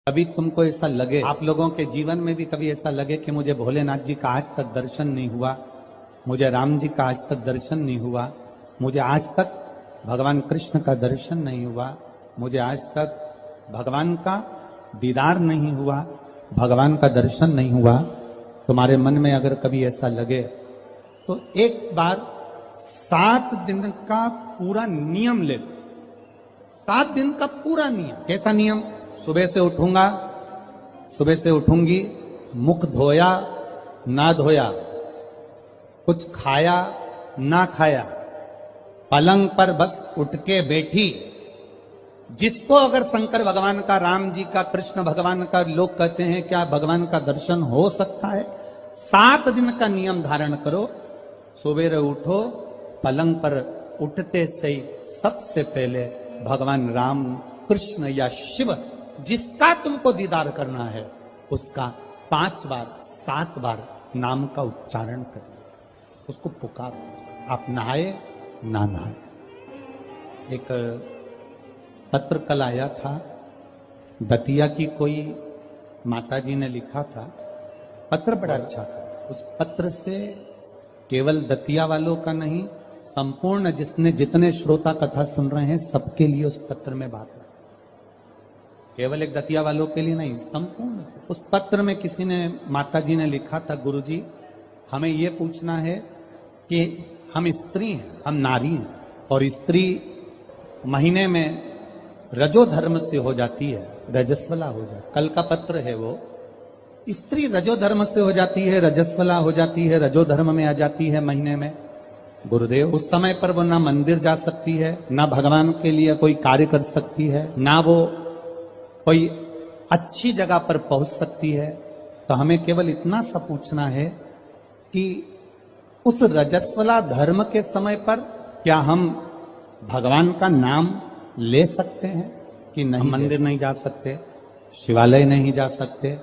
कभी तुमको ऐसा लगे, आप लोगों के जीवन में भी कभी ऐसा लगे कि मुझे भोलेनाथ जी का आज तक दर्शन नहीं हुआ, मुझे राम जी का आज तक दर्शन नहीं हुआ, मुझे आज तक भगवान कृष्ण का दर्शन नहीं हुआ, मुझे आज तक भगवान का दीदार नहीं हुआ, भगवान का दर्शन नहीं हुआ। तुम्हारे मन में अगर कभी ऐसा लगे तो एक बार 7 दिन का पूरा नियम ले लो। 7 दिन का पूरा नियम। कैसा नियम? सुबह से उठूंगा, सुबह से उठूंगी, मुख धोया ना धोया, कुछ खाया ना खाया, पलंग पर बस उठ के बैठी। जिसको अगर शंकर भगवान का, राम जी का, कृष्ण भगवान का लोग कहते हैं क्या भगवान का दर्शन हो सकता है? 7 दिन का नियम धारण करो। सुबह उठो, पलंग पर उठते से ही सबसे पहले भगवान राम, कृष्ण या शिव जिसका तुमको दीदार करना है उसका 5 बार 7 बार नाम का उच्चारण करिए, उसको पुकारो। आप नहाए ना नहाए। एक पत्र कल आया था, दतिया की कोई माताजी ने लिखा था, पत्र बड़ा अच्छा था। उस पत्र से केवल दतिया वालों का नहीं, संपूर्ण जितने श्रोता कथा सुन रहे हैं सबके लिए उस पत्र में बात है। केवल एक दतिया वालों के लिए नहीं, संपूर्ण। उस पत्र में किसी ने, माताजी ने लिखा था, गुरुजी हमें ये पूछना है कि हम स्त्री हैं, हम नारी हैं, और स्त्री महीने में रजो धर्म से हो जाती है, रजस्वला हो जाती। कल का पत्र है वो, स्त्री रजो धर्म से हो जाती है, रजस्वला हो जाती है, रजो धर्म में आ जाती है महीने में। गुरुदेव उस समय पर वो ना मंदिर जा सकती है, ना भगवान के लिए कोई कार्य कर सकती है, ना वो कोई अच्छी जगह पर पहुंच सकती है। तो हमें केवल इतना सा पूछना है कि उस रजस्वला धर्म के समय पर क्या हम भगवान का नाम ले सकते हैं कि नहीं? मंदिर नहीं जा सकते, शिवालय नहीं जा सकते,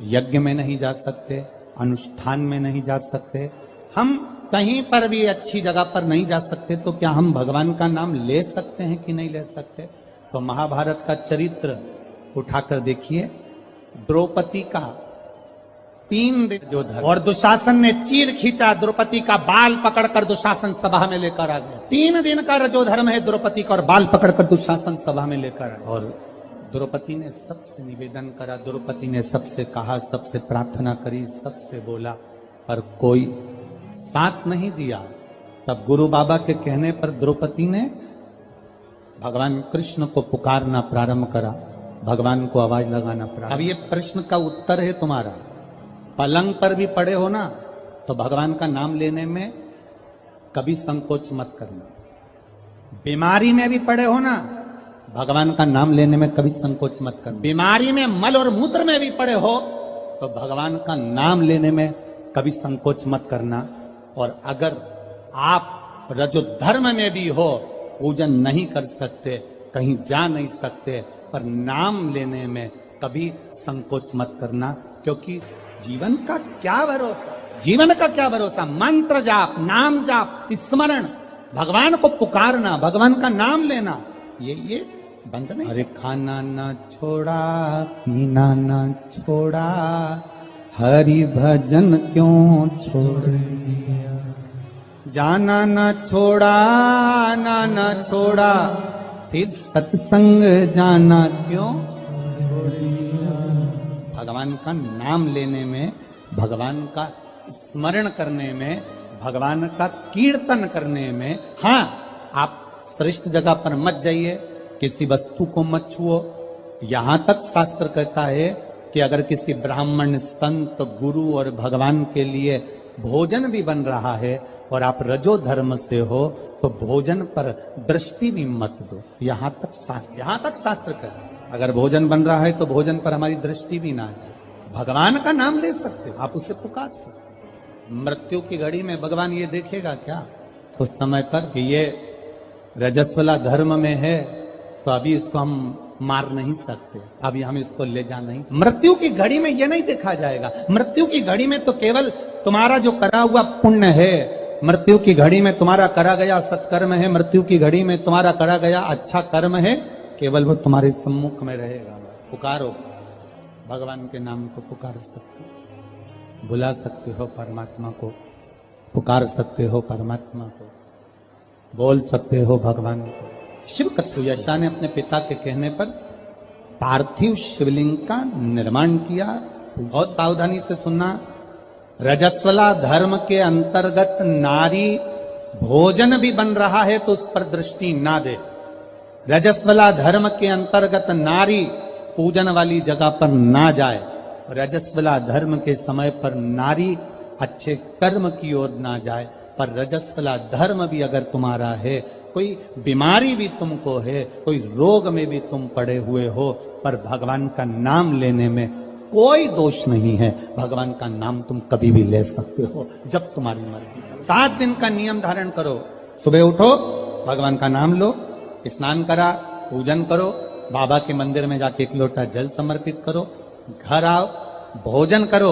यज्ञ में नहीं जा सकते, अनुष्ठान में नहीं जा सकते, हम कहीं पर भी अच्छी जगह पर नहीं जा सकते, तो क्या हम भगवान का नाम ले सकते हैं कि नहीं ले सकते? तो महाभारत का चरित्र उठाकर देखिए, द्रौपदी का 3 दिन जो धर्म, और दुशासन ने चीर खींचा, द्रौपदी का बाल पकड़कर दुशासन सभा में लेकर आ गया। 3 दिन का रजो धर्म है द्रौपदी का, और बाल पकड़कर दुशासन सभा में लेकर आया। और द्रौपदी ने सबसे निवेदन करा, द्रौपदी ने सबसे कहा, सबसे प्रार्थना करी, सबसे बोला, पर कोई साथ नहीं दिया। तब गुरु बाबा के कहने पर द्रौपदी ने भगवान कृष्ण को पुकारना प्रारंभ करा, भगवान को आवाज लगाना प्रारंभ। अब ये प्रश्न का उत्तर है तुम्हारा। पलंग पर भी पड़े हो ना, तो भगवान का नाम लेने में कभी संकोच मत करना। बीमारी में भी पड़े हो ना, भगवान का नाम लेने में कभी संकोच मत करना। बीमारी में, मल और मूत्र में भी पड़े हो तो भगवान का नाम लेने में कभी संकोच मत करना। और अगर आप रजो धर्म में भी हो, पूजन नहीं कर सकते, कहीं जा नहीं सकते, पर नाम लेने में कभी संकोच मत करना, क्योंकि जीवन का क्या भरोसा, जीवन का क्या भरोसा? मंत्र जाप, नाम जाप, स्मरण, भगवान को पुकारना, भगवान का नाम लेना, ये बंद नहीं। अरे खाना ना छोड़ा, पीना ना छोड़ा, हरि भजन क्यों छोड़ दिया, जाना ना छोड़ा, आना ना छोड़ा, फिर सत्संग जाना क्यों छोड़ दिया। भगवान का नाम लेने में, भगवान का स्मरण करने में, भगवान का कीर्तन करने में, हाँ आप श्रेष्ठ जगह पर मत जाइए, किसी वस्तु को मत छुओ। यहां तक शास्त्र कहता है कि अगर किसी ब्राह्मण, संत, गुरु और भगवान के लिए भोजन भी बन रहा है और आप रजो धर्म से हो, तो भोजन पर दृष्टि भी मत दो। यहां तक शास्त्र कहता है अगर भोजन बन रहा है तो भोजन पर हमारी दृष्टि भी ना जाए। भगवान का नाम ले सकते हो, आप उसे पुकार सकते। मृत्यु की घड़ी में भगवान ये देखेगा क्या उस समय पर कि ये रजस्वला धर्म में है, तो अभी इसको हम मार नहीं सकते, अभी हम इसको ले जा नहीं सकते। मृत्यु की घड़ी में ये नहीं देखा जाएगा। मृत्यु की घड़ी में तो केवल तुम्हारा जो करा हुआ पुण्य है, मृत्यु की घड़ी में तुम्हारा करा गया सत्कर्म है, मृत्यु की घड़ी में तुम्हारा करा गया अच्छा कर्म है, केवल वो तुम्हारे सम्मुख में रहेगा। पुकारो, भगवान के नाम को पुकार सकते हो, बुला सकते हो परमात्मा को, पुकार सकते हो परमात्मा को, बोल सकते हो भगवान को। शिव कथुयशा ने अपने पिता के कहने पर पार्थिव शिवलिंग का निर्माण किया। बहुत सावधानी से सुनना, रजस्वला धर्म के अंतर्गत नारी भोजन भी बन रहा है तो उस पर दृष्टि ना दे। रजस्वला धर्म के अंतर्गत नारी पूजन वाली जगह पर ना जाए। रजस्वला धर्म के समय पर नारी अच्छे कर्म की ओर ना जाए। पर रजस्वला धर्म भी अगर तुम्हारा है, कोई बीमारी भी तुमको है, कोई रोग में भी तुम पड़े हुए हो, पर भगवान का नाम लेने में कोई दोष नहीं है। भगवान का नाम तुम कभी भी ले सकते हो जब तुम्हारी मर्जी। 7 दिन का नियम धारण करो। सुबह उठो, भगवान का नाम लो, स्नान करा, पूजन करो, बाबा के मंदिर में जाके 1 लोटा जल समर्पित करो, घर आओ, भोजन करो।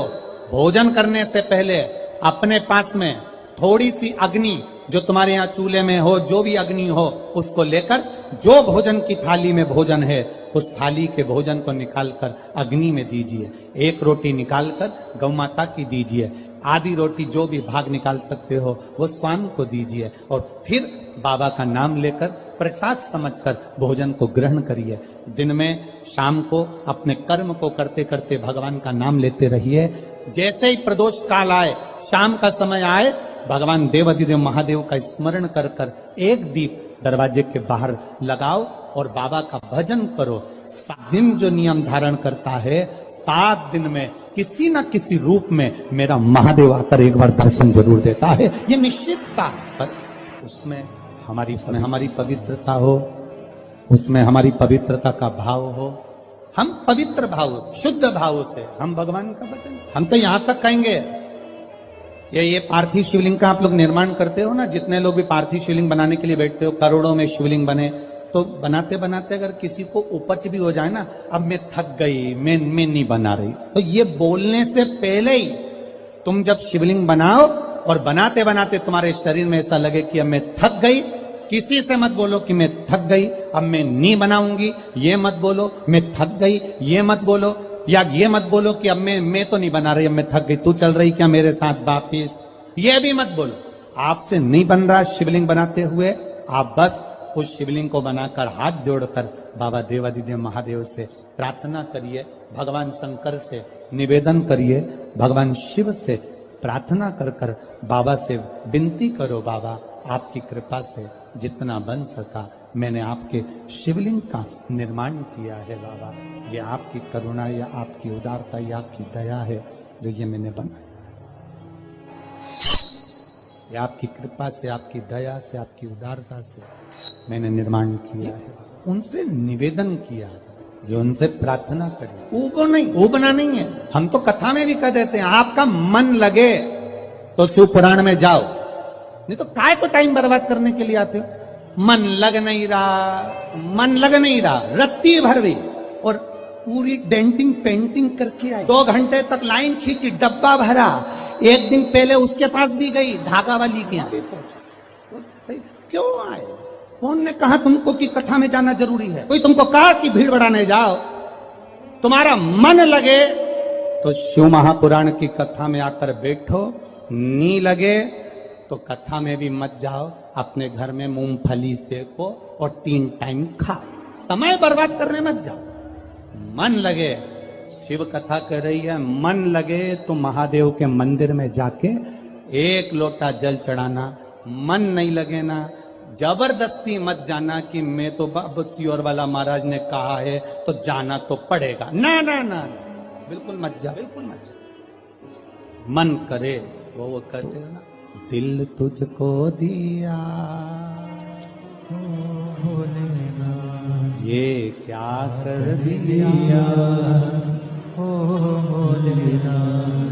भोजन करने से पहले अपने पास में थोड़ी सी अग्नि, जो तुम्हारे यहाँ चूल्हे में हो, जो भी अग्नि हो, उसको लेकर जो भोजन की थाली में भोजन है, उस थाली के भोजन को निकालकर अग्नि में दीजिए। 1 रोटी निकालकर गौ माता की दीजिए, आधी रोटी जो भी भाग निकाल सकते हो वो स्वान को दीजिए, और फिर बाबा का नाम लेकर प्रसाद समझकर भोजन को ग्रहण करिए। दिन में, शाम को अपने कर्म को करते करते भगवान का नाम लेते रहिए। जैसे ही प्रदोष काल आए, शाम का समय आए, भगवान देवाधिदेव महादेव का स्मरण कर कर 1 दीप दरवाजे के बाहर लगाओ और बाबा का भजन करो। 7 दिन जो नियम धारण करता है, 7 दिन में किसी न किसी रूप में मेरा महादेव आकर एक बार दर्शन जरूर देता है, ये निश्चितता। पर उसमें हमारी पवित्रता हो, उसमें हमारी पवित्रता का भाव हो। हम पवित्र भाव, शुद्ध भाव से हम भगवान का भजन, हम तो यहां तक कहेंगे, ये पार्थिव शिवलिंग का आप लोग निर्माण करते हो ना, जितने लोग भी पार्थिव शिवलिंग बनाने के लिए बैठते हो, करोड़ों में शिवलिंग बने, तो बनाते बनाते अगर किसी को उपच भी हो जाए ना, अब मैं थक गई, मैं नहीं बना रही, तो ये बोलने से पहले ही तुम जब शिवलिंग बनाओ और बनाते बनाते तुम्हारे शरीर में ऐसा लगे कि अब मैं थक गई, किसी से मत बोलो कि मैं थक गई, अब मैं नहीं बनाऊंगी, ये मत बोलो, मैं थक गई, ये मत बोलो, या ये मत बोलो कि अब मैं तो नहीं बना रही, अब मैं थक गई, तू चल रही क्या मेरे साथ वापिस, ये भी मत बोलो। आपसे नहीं बन रहा शिवलिंग बनाते हुए, आप बस उस शिवलिंग को बनाकर हाथ जोड़कर बाबा देवाधिदेव महादेव से प्रार्थना करिए, भगवान शंकर से निवेदन करिए, भगवान शिव से प्रार्थना कर कर बाबा से विनती करो, बाबा आपकी कृपा से जितना बन सका मैंने आपके शिवलिंग का निर्माण किया है। बाबा, ये आपकी करुणा या आपकी उदारता या आपकी दया है जो ये मैंने बनाया, ये आपकी कृपा से, आपकी दया से, आपकी उदारता से मैंने निर्माण किया है। उनसे निवेदन किया, ये उनसे प्रार्थना करी, ऊबना नहीं है। हम तो कथा में भी कह देते हैं, आपका मन लगे तो शिव पुराण में जाओ, नहीं तो काय को टाइम बर्बाद करने के लिए आते हो। मन लग नहीं रहा, रत्ती भर भी, और पूरी डेंटिंग पेंटिंग करके आई, 2 घंटे तक लाइन खींची, डब्बा भरा, 1 दिन पहले उसके पास भी गई, धागा वाली के यहाँ पहुंचा। क्यों आए? कौन ने कहा तुमको कि कथा में जाना जरूरी है? कोई तुमको कहा कि भीड़ बढ़ाने जाओ? तुम्हारा मन लगे तो शिव महापुराण की कथा में आकर बैठो, नी लगे तो कथा में भी मत जाओ, अपने घर में मूंगफली सेको और 3 टाइम खाओ, समय बर्बाद करने मत जाओ। मन लगे, शिव कथा कर रही है, मन लगे तो महादेव के मंदिर में जाके 1 लोटा जल चढ़ाना। मन नहीं लगे ना, जबरदस्ती मत जाना कि मैं तो बाबा सियोर वाला महाराज ने कहा है तो जाना तो पड़ेगा, ना ना ना, बिल्कुल मत जा, बिल्कुल मत जा। मन करे वो करते ना, दिल तुझको दिया ये क्या कर दिया,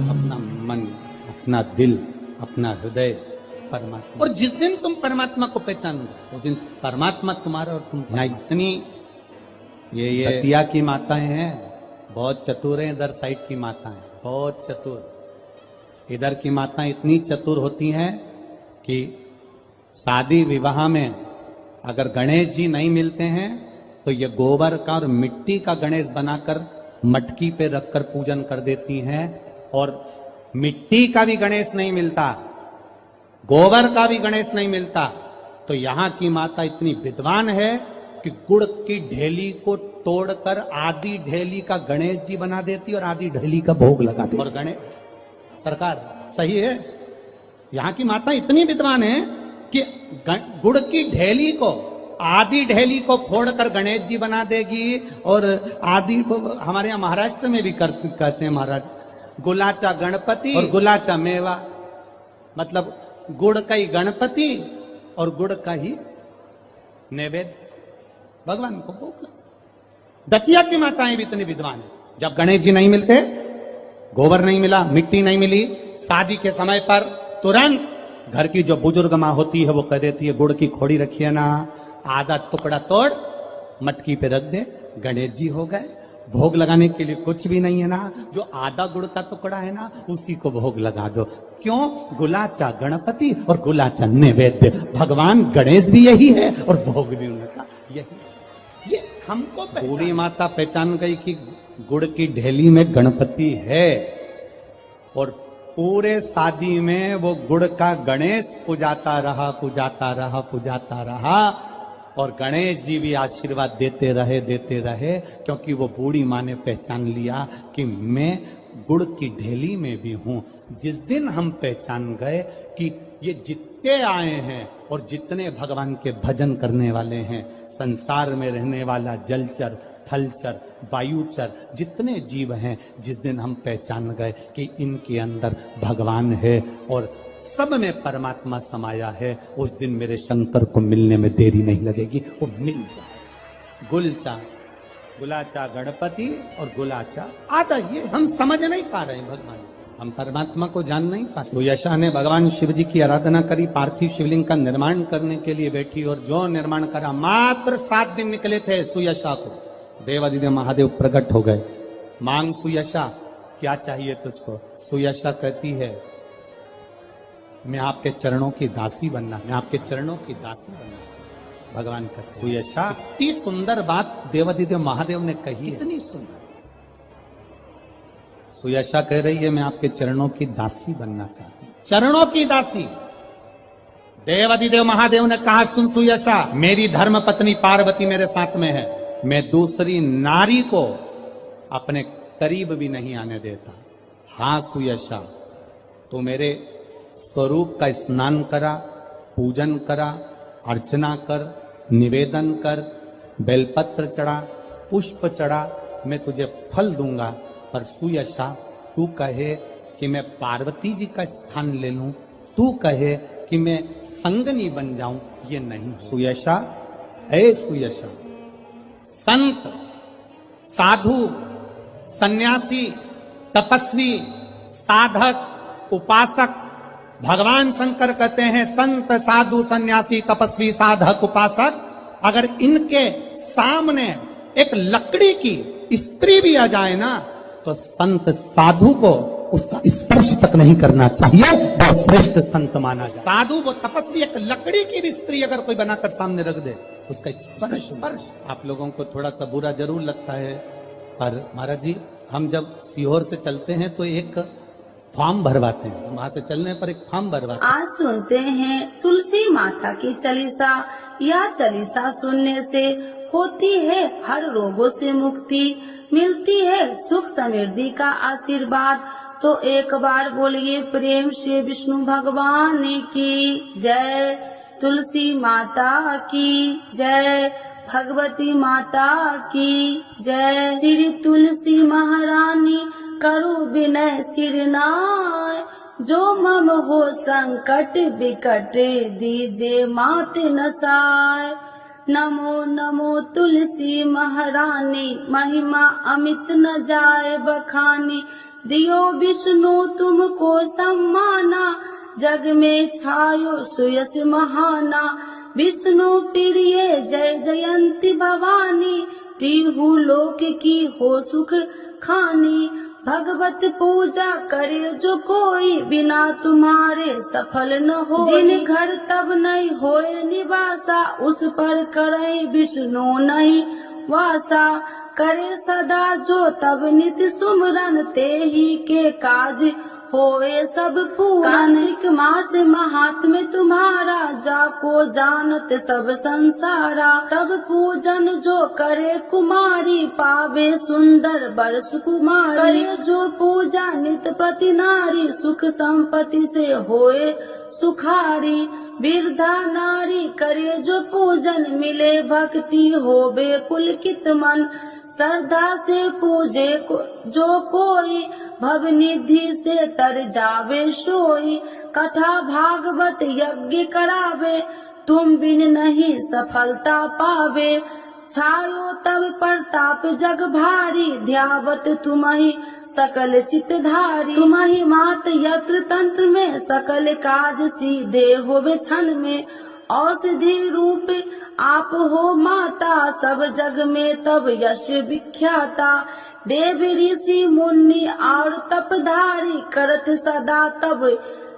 अपना मन, अपना दिल, अपना हृदय परमात्मा। और जिस दिन तुम परमात्मा को पहचानोगे उस दिन परमात्मा तुम्हारा और तुम। इतनी ये दतिया की माताएं हैं, बहुत चतुर हैं, इधर साइड की माताएं बहुत चतुर। इधर की माताएं इतनी चतुर होती हैं कि शादी विवाह में अगर गणेश जी नहीं मिलते हैं तो ये गोबर का और मिट्टी का गणेश बनाकर मटकी पे रखकर पूजन कर देती हैं, और मिट्टी का भी गणेश नहीं मिलता, गोबर का भी गणेश नहीं मिलता। तो यहां की माता इतनी विद्वान है कि गुड़ की ढेली को तोड़कर आधी ढेली का गणेश जी बना देती और आधी ढेली का भोग लगा देती। और गणेश सरकार सही है, यहां की माता इतनी विद्वान है कि गुड़ की ढेली को, आधी ढेली को फोड़कर गणेश जी बना देगी, और आधी को हमारे यहाँ महाराष्ट्र में भी कहते हैं महाराज, गुलाचा गणपति और गुलाचा मेवा, मतलब गुड़ का ही गणपति और गुड़ का ही नैवेद्य भगवान को भोग। दतिया की माताएं भी इतनी विद्वान है, जब गणेश जी नहीं मिलते, गोबर नहीं मिला, मिट्टी नहीं मिली, शादी के समय पर तुरंत घर की जो बुजुर्ग माँ होती है वो कह देती है गुड़ की खोड़ी रखिए ना, आधा टुकड़ा तोड़ मटकी पे रख दे, गणेश जी हो गए। भोग लगाने के लिए कुछ भी नहीं है ना, जो आधा गुड़ का टुकड़ा है ना उसी को भोग लगा दो। क्यों? गुलाचा गणपति और गुलाचा नैवेद्य, भगवान गणेश भी यही है और भोग भी उनका यही। ये हमको बूढ़ी माता पहचान गई कि गुड़ की ढेली में गणपति है, और पूरे शादी में वो गुड़ का गणेश पुजाता रहा, पुजाता रहा, पुजाता रहा, और गणेश जी भी आशीर्वाद देते रहे, क्योंकि वो बूढ़ी माँ ने पहचान लिया कि मैं गुड़ की ढेली में भी हूं। जिस दिन हम पहचान गए कि ये जितने आए हैं और जितने भगवान के भजन करने वाले हैं, संसार में रहने वाला जलचर, थलचर, वायुचर, जितने जीव हैं, जिस दिन हम पहचान गए कि इनके अंदर भगवान है और सब में परमात्मा समाया है, उस दिन मेरे शंकर को मिलने में देरी नहीं लगेगी, वो मिल जाए। गुलाचा गणपति और गुलाचा आधा, ये हम समझ नहीं पा रहे हैं भगवान, हम परमात्मा को जान नहीं पा रहे। सुयशा ने भगवान शिव जी की आराधना करी, पार्थिव शिवलिंग का निर्माण करने के लिए बैठी, और जो निर्माण करा, मात्र 7 दिन निकले थे सुयशा को, देवादिदेव महादेव प्रकट हो गए। मांग सुयशा, क्या चाहिए तुझको? सुयशा कहती है मैं आपके चरणों की दासी बनना, मैं आपके चरणों की दासी बनना चाहिए। भगवान कहते सुयशा, इतनी सुंदर बात देवादिदेव महादेव ने कही, इतनी सुंदर। सुयशा कह रही है मैं आपके चरणों की दासी बनना चाहती हूं, चरणों की दासी। देवादिदेव महादेव ने कहा सुन सुयशा, मेरी धर्म पत्नी पार्वती मेरे साथ में है, मैं दूसरी नारी को अपने करीब भी नहीं आने देता। हाँ सुयशा, तो मेरे स्वरूप का स्नान करा, पूजन करा, अर्चना कर, निवेदन कर, बेलपत्र चढ़ा, पुष्प चढ़ा, मैं तुझे फल दूंगा। पर सुयशा, तू कहे कि मैं पार्वती जी का स्थान ले लूं, तू कहे कि मैं संगनी बन जाऊं, ये नहीं। सुयशा, ऐ सुयशा, संत, साधु, सन्यासी, तपस्वी, साधक, उपासक, भगवान शंकर कहते हैं संत, साधु, सन्यासी, तपस्वी, साधक, उपासक, अगर इनके सामने एक लकड़ी की स्त्री भी आ जाए ना, तो संत साधु को उसका स्पर्श तक नहीं करना चाहिए, वो श्रेष्ठ संत माना जाए। साधु वो तपस्वी, एक लकड़ी की भी स्त्री अगर कोई बनाकर सामने रख दे, उसका स्पर्श आप लोगों को थोड़ा सा बुरा जरूर लगता है, पर महाराज जी हम जब सीहोर से चलते हैं तो एक फॉर्म भरवाते हैं, वहां से चलने पर एक फॉर्म भरवाते हैं। आज सुनते हैं तुलसी माता की चालीसा। यह चालीसा सुनने से होती है हर रोगों से मुक्ति, मिलती है सुख समृद्धि का आशीर्वाद। तो एक बार बोलिए प्रेम से विष्णु भगवान की जय, तुलसी माता की जय, भगवती माता की जय। श्री तुलसी महारानी करो विनय सिरनाय, जो मम हो संकट विकट दीजे मात नसाय। नमो नमो तुलसी महारानी, महिमा अमित न जाए बखानी। दियो विष्णु तुमको सम्माना, जग में छायो सुयस महाना। विष्णु प्रिय जय जयंती भवानी, तिहु लोक की हो सुख खानी। भगवत पूजा करे जो कोई, बिना तुम्हारे सफल न हो। जिन घर तब नहीं होए निवासा, उस पर करे विष्णु नहीं वासा। करे सदा जो तब नित्य सुमरन, ते ही के काज होए सब पूरन। कार्तिक मास महात्म्य तुम्हारा, जाको जानत सब संसारा। तब पूजन जो करे कुमारी, पावे सुंदर वर सुकुमारी। करे जो पूजा नित प्रति नारी, सुख संपत्ति से होए सुखारी। वृद्धा नारी करे जो पूजन, मिले भक्ति होवे पुलकित मन। श्रद्धा से पूजे जो कोई, भव निधि से तर जावे सोई। कथा भागवत यज्ञ करावे, तुम बिन नहीं सफलता पावे। छायो तब प्रताप जग भारी, ध्यावत तुम्हि सकल चितधारी। तुम्हि मात यत्र तंत्र में, सकल काज सीधे होवे क्षण में। औषधि रूप आप हो माता, सब जग में तब यश विख्याता। देव ऋषि मुनि और तपधारी, करत सदा तब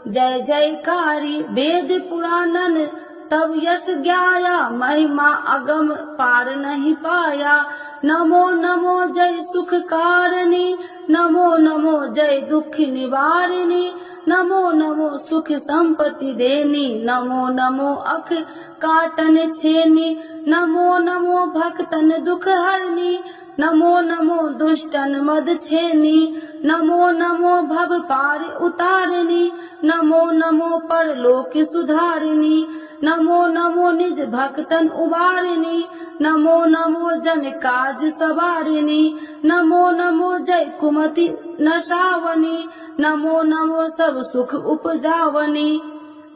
जय जयकारी। वेद पुराणन तब यश ज्ञाया, महिमा अगम पार नहीं पाया। नमो नमो जय सुख कारिणी, नमो नमो जय दुख निवारिणी। नमो नमो सुख संपत्ति देनी, नमो नमो अख काटन छेनी। नमो नमो भक्तन दुख हरनी, नमो नमो दुष्टन मद छेनी। नमो नमो भव पार उतारिणी, नमो नमो परलोक सुधारिणी। नमो नमो निज भक्तन उबारिणी, नमो नमो जन काज सवारिणी। नमो नमो जय कुमति नशावनी, नमो नमो सब सुख उपजावनी।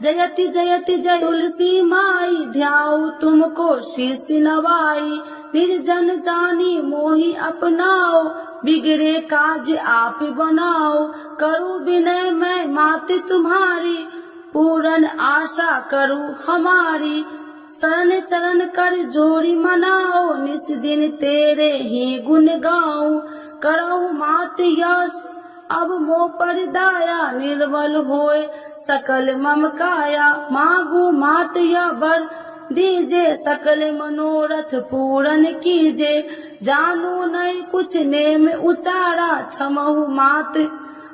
जयति जयति जय तुलसी माई, ध्याऊ तुमको शीश नवाई। निर्जन जानी मोहि अपनाओ, बिगड़े काज आप बनाओ। करूँ विनय मैं माते तुम्हारी, पूरन आशा करूँ हमारी। शरण चरण कर जोड़ी मनाओ, निस दिन तेरे ही गुण गाऊं। करहु मात यश अब मोह पर दाया, निर्मल होए सकल मम काया। मांगू मात या वर दीजे, सकल मनोरथ पूरन कीजे। जानू नहीं कुछ नेम उचारा, क्षमहु मात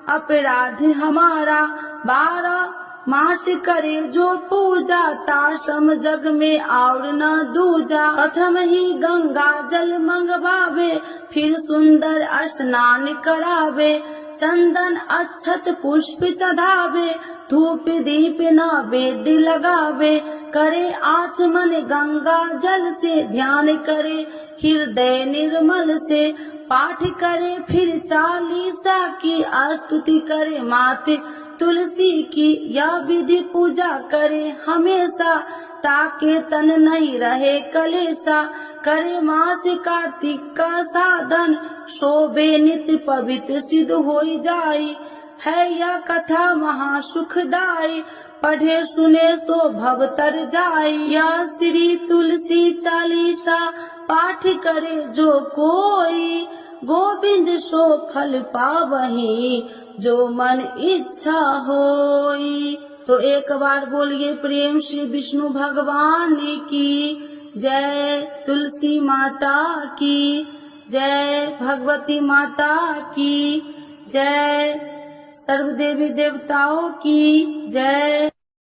अपराध हमारा। 12 मास करे जो पूजा, ताशम जग में और न दूजा। प्रथम ही गंगा जल मंगवावे, फिर सुंदर स्नान करावे। चंदन अक्षत पुष्प चढ़ावे, धूप दीप नैवेद्य लगावे। करे आचमन गंगा जल से, ध्यान करे हृदय निर्मल से। पाठ करे फिर चालीसा की, स्तुति करे माते तुलसी की। यह विधि पूजा करे हमेशा, ताके तन नहीं रहे कलेशा। करे मास कार्तिक का साधन, शोभे नित्य पवित्र सिद्ध हो जाई। है यह कथा महासुखदाई, पढ़े सुने सो भव तर जाई। यह श्री तुलसी चालीसा, पाठ करे जो कोई। गोविंद सो फल पावही, जो मन इच्छा होई। तो एक बार बोलिए प्रेम श्री विष्णु भगवान की जय, तुलसी माता की जय, भगवती माता की जय, सर्व देवी देवताओं की जय।